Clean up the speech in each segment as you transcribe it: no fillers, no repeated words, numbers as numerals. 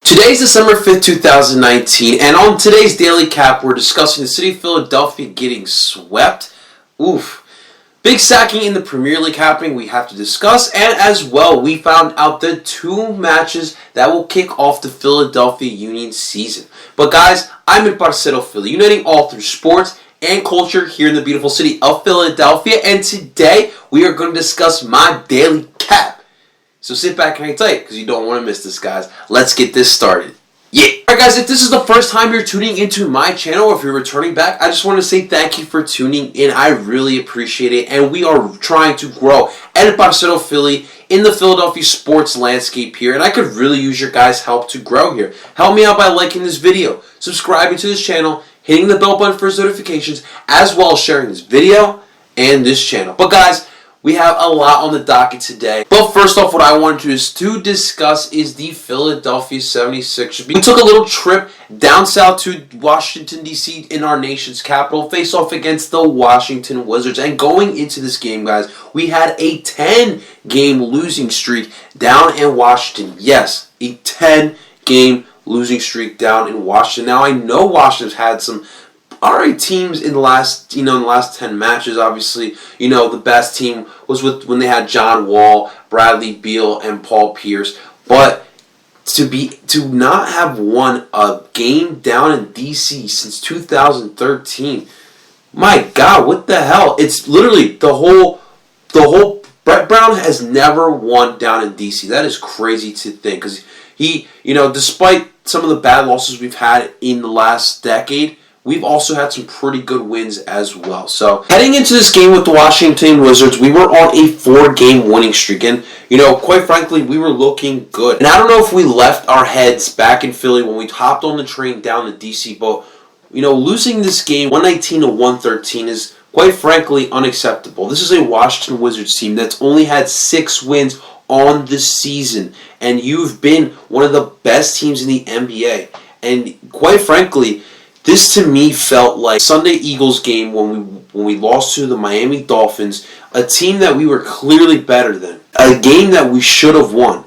Today's December 5th, 2019, and on today's Daily Cap, we're discussing the city of Philadelphia getting swept. Oof. Big sacking in the Premier League happening we have to discuss, and as well, we found out the two matches that will kick off the Philadelphia Union season. But guys, I'm in Parcero Philly, uniting all through sports and culture here in the beautiful city of Philadelphia, and today we are going to discuss my Daily Cap. So sit back and hang tight, because you don't want to miss this, guys. Let's get this started. Yeah! Alright guys, if this is the first time you're tuning into my channel, or if you're returning back, I just want to say thank you for tuning in. I really appreciate it, and we are trying to grow at Parcero Philly in the Philadelphia sports landscape here, and I could really use your guys' help to grow here. Help me out by liking this video, subscribing to this channel, hitting the bell button for notifications, as well as sharing this video and this channel. But guys, we have a lot on the docket today. But first off, what I wanted to discuss is the Philadelphia 76ers. We took a little trip down south to Washington, D.C. in our nation's capital, face off against the Washington Wizards. And going into this game, guys, we had a 10-game losing streak down in Washington. Yes, a 10-game losing streak down in Washington. Now, I know Washington's had some alright teams in the last 10 matches. Obviously, the best team was when they had John Wall, Bradley Beal, and Paul Pierce. But to not have won a game down in DC since 2013, my God, what the hell? It's literally the whole Brett Brown has never won down in DC. That is crazy to think, because he, despite some of the bad losses we've had in the last decade, we've also had some pretty good wins as well. So, heading into this game with the Washington Wizards, we were on a 4-game winning streak. And, quite frankly, we were looking good. And I don't know if we left our heads back in Philly when we hopped on the train down to DC. But, losing this game 119 to 113 is, quite frankly, unacceptable. This is a Washington Wizards team that's only had 6 wins on the season. And you've been one of the best teams in the NBA. And, quite frankly, this to me felt like Sunday Eagles game when we lost to the Miami Dolphins, a team that we were clearly better than, a game that we should have won.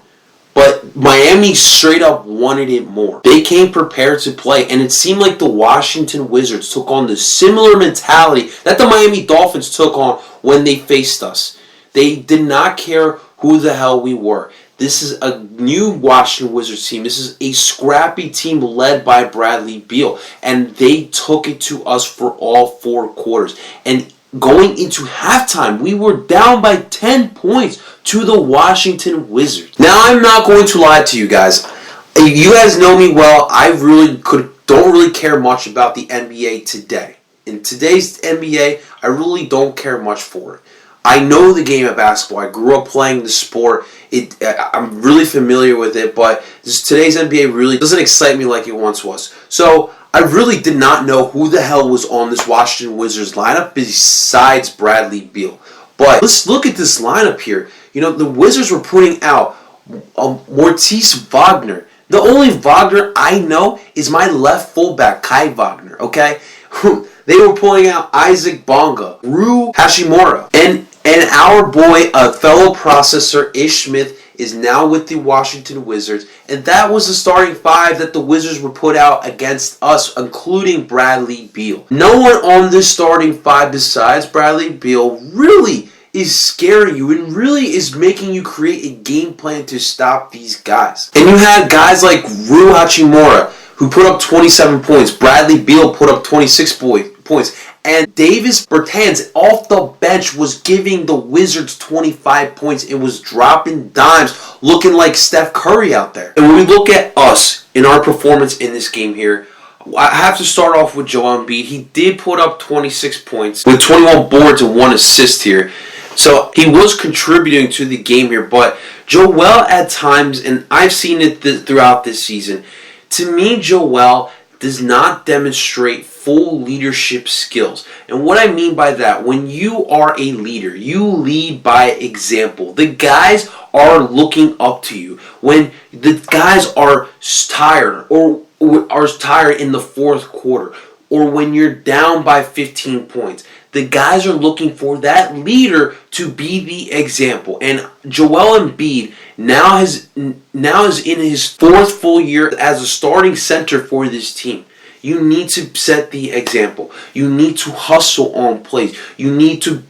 But Miami straight up wanted it more. They came prepared to play, and it seemed like the Washington Wizards took on the similar mentality that the Miami Dolphins took on when they faced us. They did not care who the hell we were. This is a new Washington Wizards team. This is a scrappy team led by Bradley Beal. And they took it to us for all 4 quarters. And going into halftime, we were down by 10 points to the Washington Wizards. Now, I'm not going to lie to you guys. You guys know me well. I don't really care much about the NBA today. In today's NBA, I really don't care much for it. I know the game of basketball. I grew up playing the sport. I'm really familiar with it, but today's NBA really doesn't excite me like it once was. So I really did not know who the hell was on this Washington Wizards lineup besides Bradley Beal. But let's look at this lineup here. The Wizards were putting out Maurice Wagner. The only Wagner I know is my left fullback, Kai Wagner, okay? They were pulling out Isaac Bonga, Rui Hashimura, and our boy, a fellow processor, Ish Smith, is now with the Washington Wizards. And that was the starting 5 that the Wizards were put out against us, including Bradley Beal. No one on this starting 5 besides Bradley Beal really is scaring you and really is making you create a game plan to stop these guys. And you had guys like Rui Hachimura, who put up 27 points. Bradley Beal put up 26 points. And Davis Bertans off the bench was giving the Wizards 25 points. It was dropping dimes, looking like Steph Curry out there. And when we look at us in our performance in this game here, I have to start off with Joel Embiid. He did put up 26 points with 21 boards and 1 assist here. So he was contributing to the game here. But Joel at times, and I've seen it throughout this season, to me, Joel does not demonstrate full leadership skills. And what I mean by that, when you are a leader, you lead by example. The guys are looking up to you. When the guys are tired or are tired in the 4th quarter, or when you're down by 15 points, The guys are looking for that leader to be the example. And Joel Embiid now is in his 4th full year as a starting center for this team. You need to set the example. You need to hustle on plays. You need to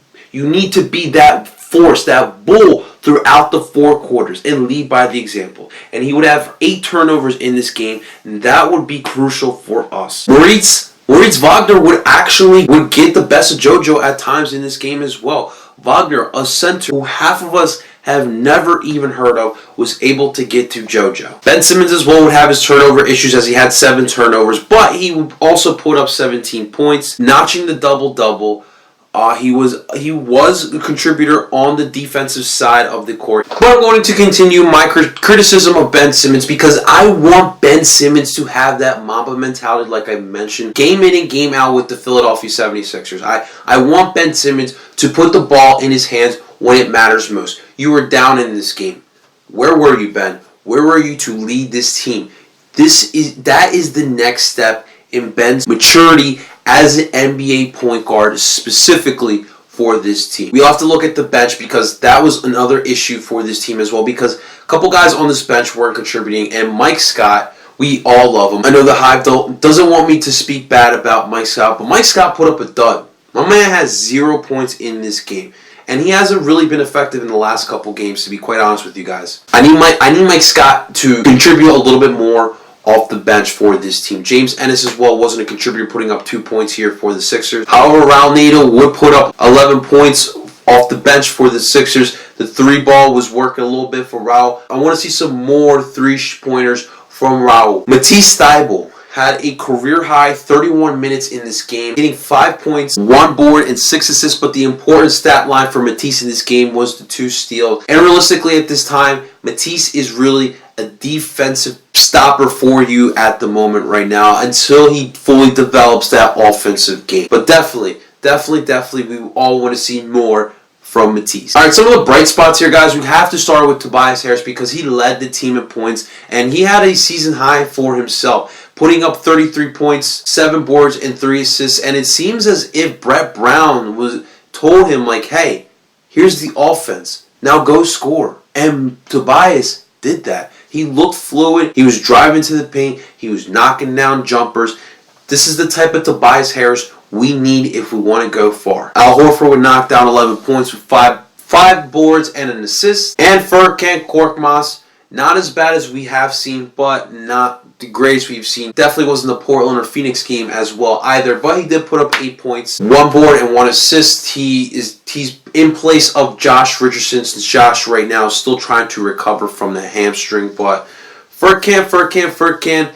be that force, that bull throughout the 4 quarters and lead by the example. And he would have 8 turnovers in this game, and that would be crucial for us. Moritz Wagner would get the best of JoJo at times in this game as well. Wagner, a center who half of us have never even heard of, was able to get to JoJo. Ben Simmons as well would have his turnover issues as he had 7 turnovers, but he would also put up 17 points, notching the double-double. He was a contributor on the defensive side of the court. But I'm going to continue my criticism of Ben Simmons because I want Ben Simmons to have that Mamba mentality like I mentioned, game in and game out with the Philadelphia 76ers. I want Ben Simmons to put the ball in his hands when it matters most. You were down in this game. Where were you, Ben? Where were you to lead this team? That is the next step in Ben's maturity as an NBA point guard specifically for this team. We have to look at the bench because that was another issue for this team as well because a couple guys on this bench weren't contributing, and Mike Scott, we all love him. I know the Hive doesn't want me to speak bad about Mike Scott, but Mike Scott put up a dud. My man has 0 points in this game. And he hasn't really been effective in the last couple games, to be quite honest with you guys. I need Mike Scott to contribute a little bit more off the bench for this team. James Ennis as well wasn't a contributor, putting up 2 points here for the Sixers. However, Raul Neto would put up 11 points off the bench for the Sixers. The 3-ball was working a little bit for Raul. I want to see some more 3-pointers from Raul. Matisse Thybulle had a career-high 31 minutes in this game, getting 5 points, 1 board, and 6 assists, but the important stat line for Matisse in this game was the 2 steals. And realistically at this time, Matisse is really a defensive stopper for you at the moment right now until he fully develops that offensive game. But definitely, we all want to see more from Matisse. Alright, some of the bright spots here, guys. We have to start with Tobias Harris because he led the team in points, and he had a season high for himself, putting up 33 points, 7 boards, and 3 assists. And it seems as if Brett Brown told him, like, hey, here's the offense. Now go score. And Tobias did that. He looked fluid. He was driving to the paint. He was knocking down jumpers. This is the type of Tobias Harris we need if we want to go far. Al Horford would knock down 11 points with 5 boards and an assist. And Furkan Korkmaz, not as bad as we have seen, but not the greatest we've seen. Definitely wasn't the Portland or Phoenix game as well either, but he did put up 8 points, 1 board, and 1 assist. He's in place of Josh Richardson, since Josh right now is still trying to recover from the hamstring. But Furkan.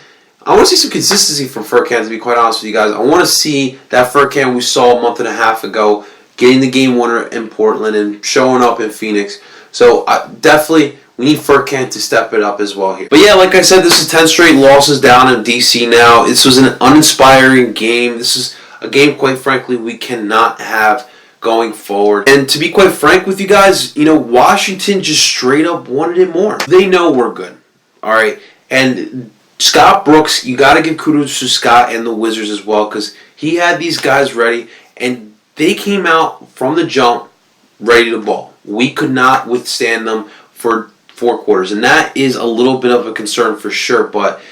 I want to see some consistency from Furkan, to be quite honest with you guys. I want to see that Furkan we saw a month and a half ago, getting the game winner in Portland and showing up in Phoenix. So definitely, we need Furkan to step it up as well here. But yeah, like I said, this is 10 straight losses down in DC now. This was an uninspiring game. This is a game, quite frankly, we cannot have going forward. And to be quite frank with you guys, Washington just straight up wanted it more. They know we're good. All right. And Scott Brooks, you got to give kudos to Scott and the Wizards as well, because he had these guys ready, and they came out from the jump ready to ball. We could not withstand them for 4 quarters, and that is a little bit of a concern for sure. But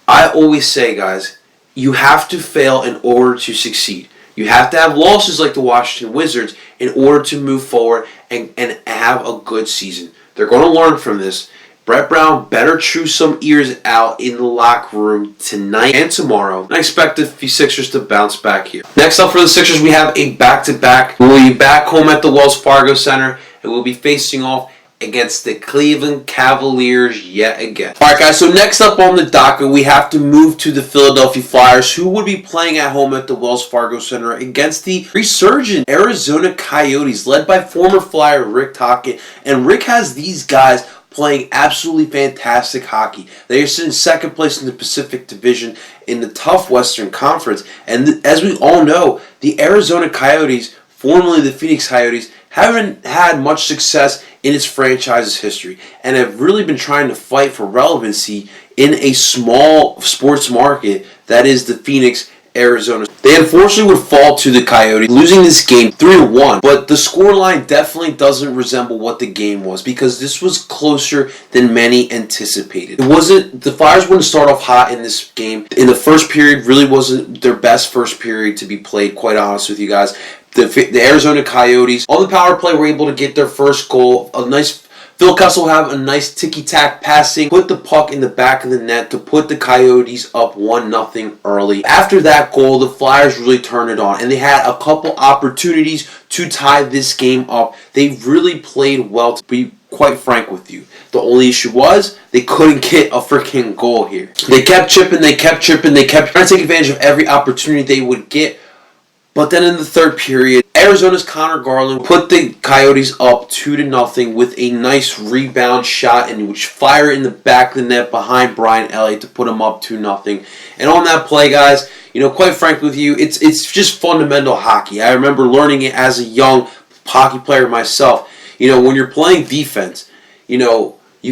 I always say, guys, you have to fail in order to succeed. You have to have losses like the Washington Wizards in order to move forward and have a good season. They're going to learn from this. Brett Brown better chew some ears out in the locker room tonight and tomorrow. And I expect the Sixers to bounce back here. Next up for the Sixers, we have a back-to-back. We'll be back home at the Wells Fargo Center, and we'll be facing off against the Cleveland Cavaliers yet again. Alright guys, so next up on the docket, we have to move to the Philadelphia Flyers, who would be playing at home at the Wells Fargo Center against the resurgent Arizona Coyotes, led by former Flyer Rick Tocchet. And Rick has these guys playing absolutely fantastic hockey. They are in second place in the Pacific Division in the tough Western Conference. And as we all know, the Arizona Coyotes, formerly the Phoenix Coyotes, haven't had much success in its franchise's history and have really been trying to fight for relevancy in a small sports market that is the Phoenix, Arizona. They unfortunately would fall to the Coyotes, losing this game 3-1. But the scoreline definitely doesn't resemble what the game was, because this was closer than many anticipated. The Flyers wouldn't start off hot in this game. In the first period, really wasn't their best first period to be played, quite honest with you guys. The Arizona Coyotes, on the power play, were able to get their first goal. Phil Kessel will have a nice ticky-tack passing, put the puck in the back of the net to put the Coyotes up 1-0 early. After that goal, the Flyers really turned it on, and they had a couple opportunities to tie this game up. They really played well, to be quite frank with you. The only issue was they couldn't get a freaking goal here. They kept chipping, they kept trying to take advantage of every opportunity they would get. But then in the third period, Arizona's Connor Garland put the Coyotes up 2-0 with a nice rebound shot, and which fire in the back of the net behind Brian Elliott to put him up 2-0. And on that play, guys, quite frankly with you, it's just fundamental hockey. I remember learning it as a young hockey player myself. When you're playing defense, you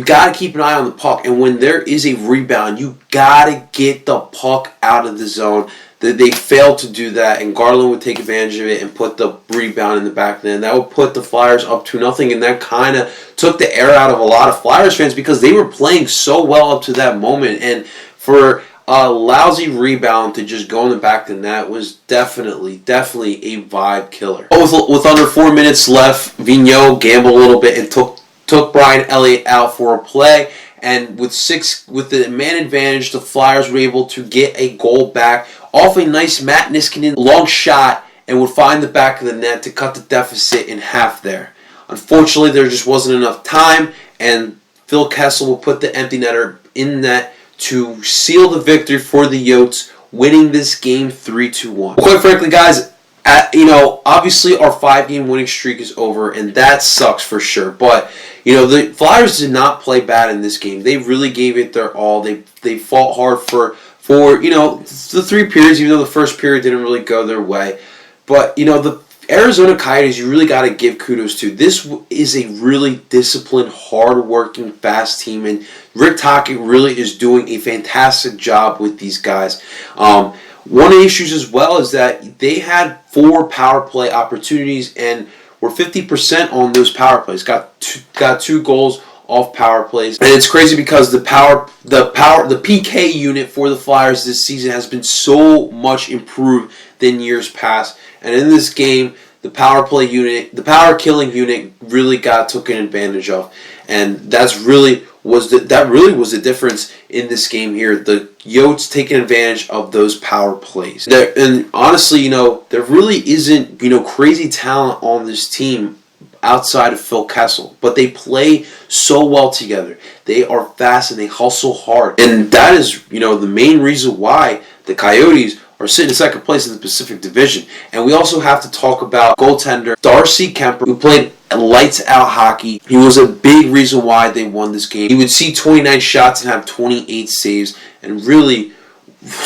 got to keep an eye on the puck, and when there is a rebound, you got to get the puck out of the zone. They failed to do that, and Garland would take advantage of it and put the rebound in the back then. That would put the Flyers up 2-0, and that kind of took the air out of a lot of Flyers fans because they were playing so well up to that moment. And for a lousy rebound to just go in the back of the net was definitely a vibe killer. With under 4 minutes left, Vigneault gambled a little bit and took Brian Elliott out for a play. And with the man advantage, the Flyers were able to get a goal back off a nice Matt Niskanen long shot, and would find the back of the net to cut the deficit in half there. Unfortunately, there just wasn't enough time, and Phil Kessel will put the empty netter in net to seal the victory for the Yotes, winning this game 3-1. Quite frankly, guys, obviously our 5-game winning streak is over, and that sucks for sure. But the Flyers did not play bad in this game. They really gave it their all. They fought hard for the 3 periods, even though the first period didn't really go their way. But the Arizona Coyotes, you really got to give kudos to. This is a really disciplined, hard-working, fast team, and Rick Tocchet really is doing a fantastic job with these guys. One of the issues as well is that they had 4 power play opportunities and were 50% on those power plays. Got 2 goals off power plays, and it's crazy because the PK unit for the Flyers this season has been so much improved than years past. And in this game, the power play unit, the power killing unit, really got taken advantage of, and that really was the difference in this game here. The Yotes taking advantage of those power plays. And honestly, there really isn't crazy talent on this team outside of Phil Kessel, but they play so well together. They are fast and they hustle hard, and that is the main reason why the Coyotes are sitting in second place in the Pacific Division. And we also have to talk about goaltender Darcy Kemper, who played lights out hockey. He was a big reason why they won this game. He would see 29 shots and have 28 saves, and really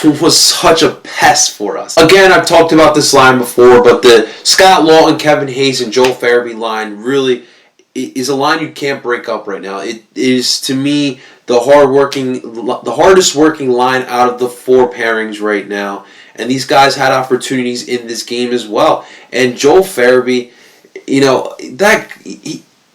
was such a pest for us. Again, I've talked about this line before, but the Scott Lawton, Kevin Hayes, and Joel Farabee line really is a line you can't break up right now. It is, to me, the hardest working line out of the 4 pairings right now. And these guys had opportunities in this game as well. And Joel Farabee,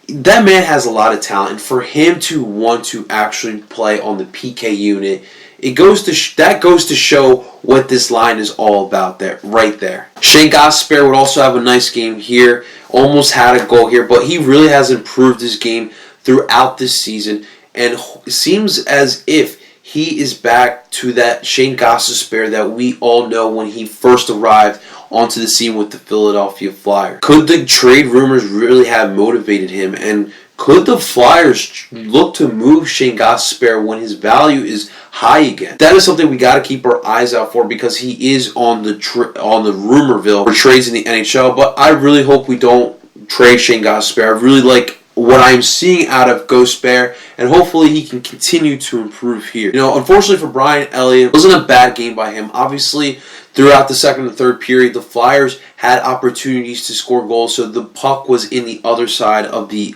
that man has a lot of talent, and for him to want to actually play on the PK unit, that goes to show what this line is all about right there. Shane Gostisbehere would also have a nice game here. Almost had a goal here, but he really has improved his game throughout this season, and it seems as if he is back to that Shane Gostisbehere that we all know when he first arrived onto the scene with the Philadelphia Flyers. Could the trade rumors really have motivated him, and could the Flyers look to move Shane Gostisbehere when his value is high again? That is something we got to keep our eyes out for, because he is on the rumorville for trades in the NHL. But I really hope we don't trade Shane Gostisbehere. I really like what I'm seeing out of Gostisbehere, and hopefully he can continue to improve here. Unfortunately for Brian Elliott, it wasn't a bad game by him. Obviously, throughout the second and third period, the Flyers had opportunities to score goals, so the puck was in the other side of the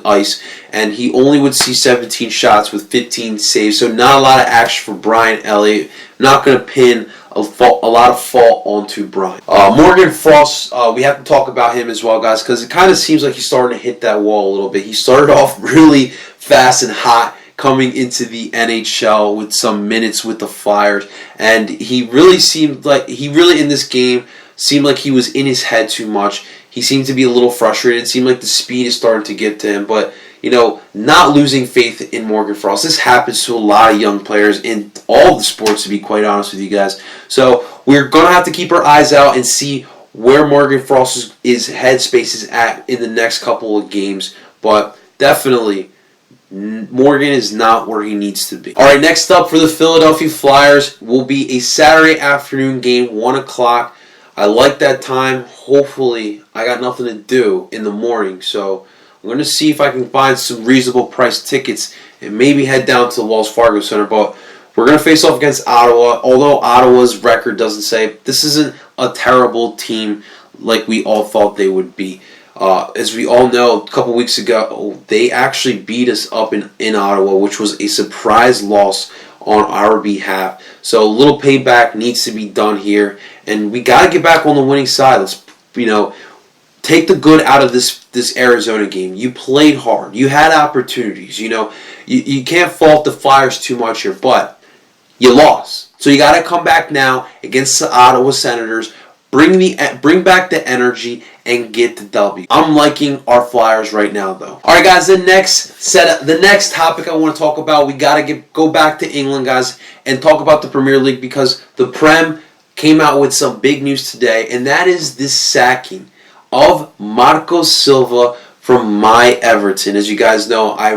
ice, and he only would see 17 shots with 15 saves, so not a lot of action for Brian Elliott. I'm not going to pin a lot of fault onto Brian. Morgan Frost, we have to talk about him as well, guys, because it kind of seems like he's starting to hit that wall a little bit. He started off really fast and hot coming into the NHL with some minutes with the Flyers, and he really in this game seemed like he was in his head too much. He seemed to be a little frustrated. It seemed like the speed is starting to get to him, but not losing faith in Morgan Frost. This happens to a lot of young players in all the sports, to be quite honest with you guys. So we're going to have to keep our eyes out and see where Morgan Frost's headspace is at in the next couple of games. But definitely, Morgan is not where he needs to be. All right, next up for the Philadelphia Flyers will be a Saturday afternoon game, 1 o'clock. I like that time. Hopefully, I got nothing to do in the morning, so I'm going to see if I can find some reasonable price tickets and maybe head down to the Wells Fargo Center. But we're going to face off against Ottawa, although Ottawa's record doesn't say. This isn't a terrible team like we all thought they would be. As we all know, a couple weeks ago, they actually beat us up in Ottawa, which was a surprise loss on our behalf. So a little payback needs to be done here, and we got to get back on the winning side. Let's, take the good out of this Arizona game. You played hard. You had opportunities. You can't fault the Flyers too much here, but you lost. So you got to come back now against the Ottawa Senators. Bring back the energy and get the W. I'm liking our Flyers right now, though. All right, guys. The next topic I want to talk about. We got to go back to England, guys, and talk about the Premier League, because the Prem came out with some big news today, and that is this sacking of Marcos Silva from my Everton. As you guys know, I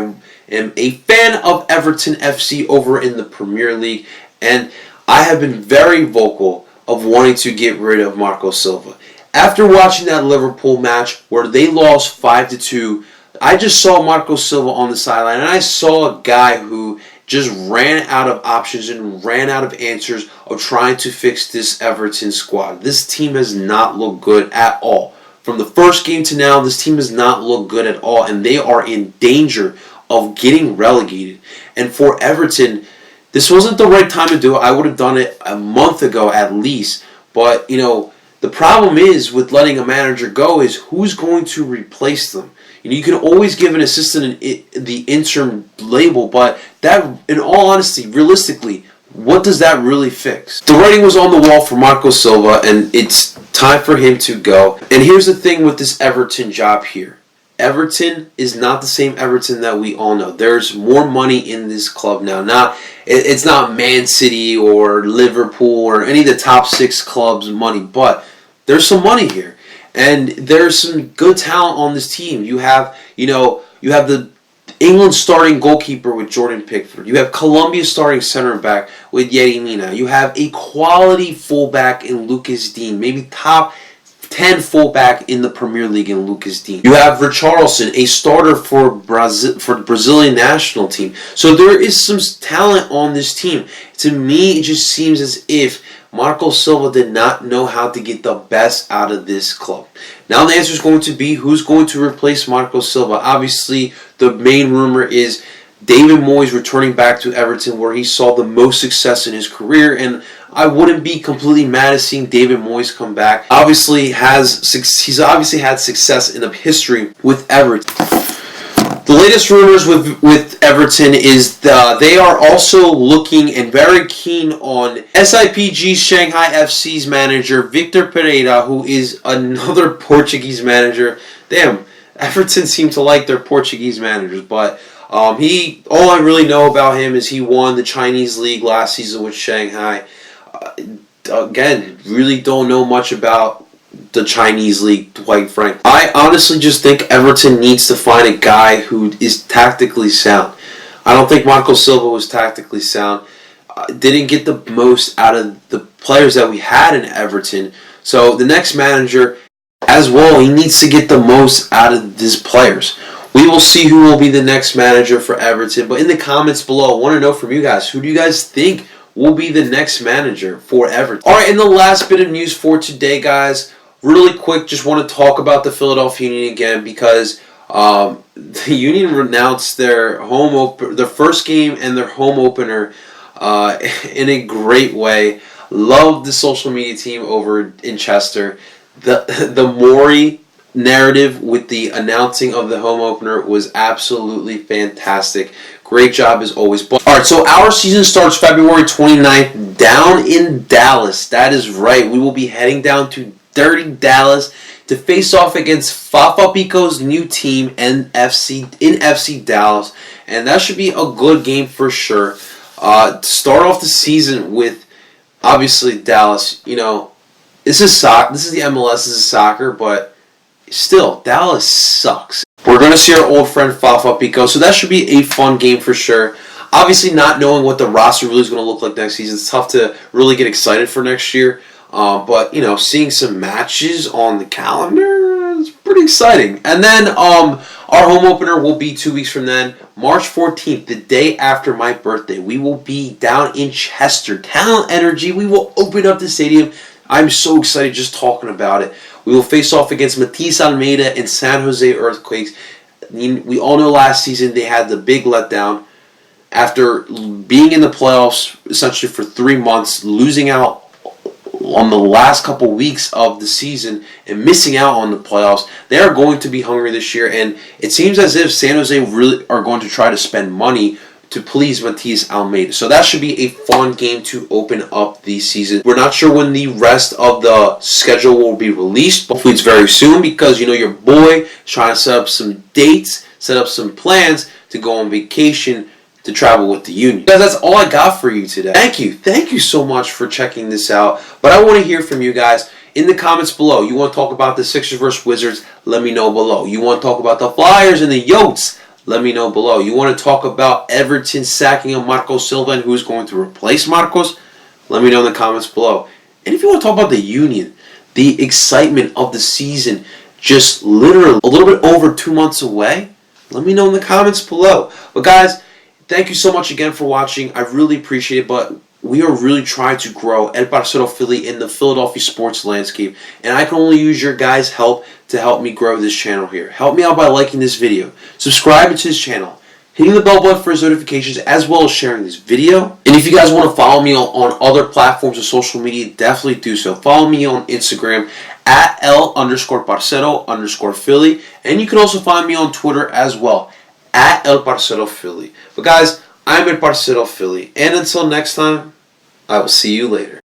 am a fan of Everton FC over in the Premier League, and I have been very vocal of wanting to get rid of Marcos Silva. After watching that Liverpool match where they lost 5-2, I just saw Marcos Silva on the sideline, and I saw a guy who just ran out of options and ran out of answers of trying to fix this Everton squad. This team has not looked good at all. From the first game to now, this team has not looked good at all, and they are in danger of getting relegated. And for Everton, this wasn't the right time to do it. I would have done it a month ago at least. But, the problem is with letting a manager go is who's going to replace them. You can always give an assistant the interim label, but that, in all honesty, realistically, what does that really fix? The writing was on the wall for Marcos Silva, and it's time for him to go. And here's the thing with this Everton job here. Everton is not the same Everton that we all know. There's more money in this club now. It's not Man City or Liverpool or any of the top 6 clubs' money, but there's some money here. And there's some good talent on this team. You have the England starting goalkeeper with Jordan Pickford. You have Colombia starting center back with Yerry Mina. You have a quality fullback in Lucas Dean, maybe top 10 fullback in the Premier League in Lucas Dean. You have Richarlison, a starter for the Brazilian national team. So there is some talent on this team. To me, it just seems as if Marcos Silva did not know how to get the best out of this club. Now the answer is going to be who's going to replace Marcos Silva. Obviously, the main rumor is David Moyes returning back to Everton, where he saw the most success in his career, and I wouldn't be completely mad at seeing David Moyes come back. He's obviously had success in the history with Everton. The latest rumors with Everton is they are also looking and very keen on SIPG Shanghai FC's manager, Victor Pereira, who is another Portuguese manager. Damn, Everton seem to like their Portuguese managers, but all I really know about him is he won the Chinese League last season with Shanghai. Again, really don't know much about the Chinese League, quite frankly. I honestly just think Everton needs to find a guy who is tactically sound. I don't think Marcos Silva was tactically sound. Didn't get the most out of the players that we had in Everton. So the next manager, as well, he needs to get the most out of these players. We will see who will be the next manager for Everton. But in the comments below, I want to know from you guys, who do you guys think will be the next manager for Everton? All right, and the last bit of news for today, guys. Really quick, just want to talk about the Philadelphia Union again, because the Union announced their first game and their home opener in a great way Love the social media team over in Chester. The Maury narrative with the announcing of the home opener was absolutely fantastic. Great job as always. Alright, so our season starts February 29th down in Dallas. That is right. We will be heading down to dirty Dallas to face off against Fafa Pico's new team in FC Dallas. And that should be a good game for sure. To start off the season with, obviously, Dallas. You know, this is the MLS, this is soccer, but still, Dallas sucks. We're going to see our old friend Fafa Pico, so that should be a fun game for sure. Obviously, not knowing what the roster really is going to look like next season, it's tough to really get excited for next year. But, you know, seeing some matches on the calendar is pretty exciting. And then our home opener will be 2 weeks from then, March 14th, the day after my birthday. We will be down in Chester, Talent Energy. We will open up the stadium. I'm so excited just talking about it. We will face off against Matias Almeida and San Jose Earthquakes. We all know last season they had the big letdown after being in the playoffs essentially for 3 months, losing out on the last couple weeks of the season and missing out on the playoffs. They are going to be hungry this year, and it seems as if San Jose really are going to try to spend money to please Matias Almeida. So that should be a fun game to open up the season. We're not sure when the rest of the schedule will be released. Hopefully it's very soon because, you know, your boy is trying to set up some dates, set up some plans to go on vacation to travel with the Union. Guys, that's all I got for you today. Thank you so much for checking this out. But I want to hear from you guys in the comments below. You want to talk about the Sixers versus Wizards? Let me know below. You want to talk about the Flyers and the Yotes? Let me know below. You want to talk about Everton sacking of Marcos Silvia and who's going to replace Marcos? Let me know in the comments below. And if you want to talk about the Union, the excitement of the season, just literally a little bit over 2 months away, let me know in the comments below. But guys, thank you so much again for watching. I really appreciate it, but we are really trying to grow El Parcero Philly in the Philadelphia sports landscape. And I can only use your guys' help to help me grow this channel here. Help me out by liking this video, subscribing to this channel, hitting the bell button for his notifications, as well as sharing this video. And if you guys want to follow me on other platforms of social media, definitely do so. Follow me on Instagram at @L_Parcero_Philly. And you can also find me on Twitter as well, at El Parcero Philly. But guys, I'm El Parcero Philly. And until next time, I will see you later.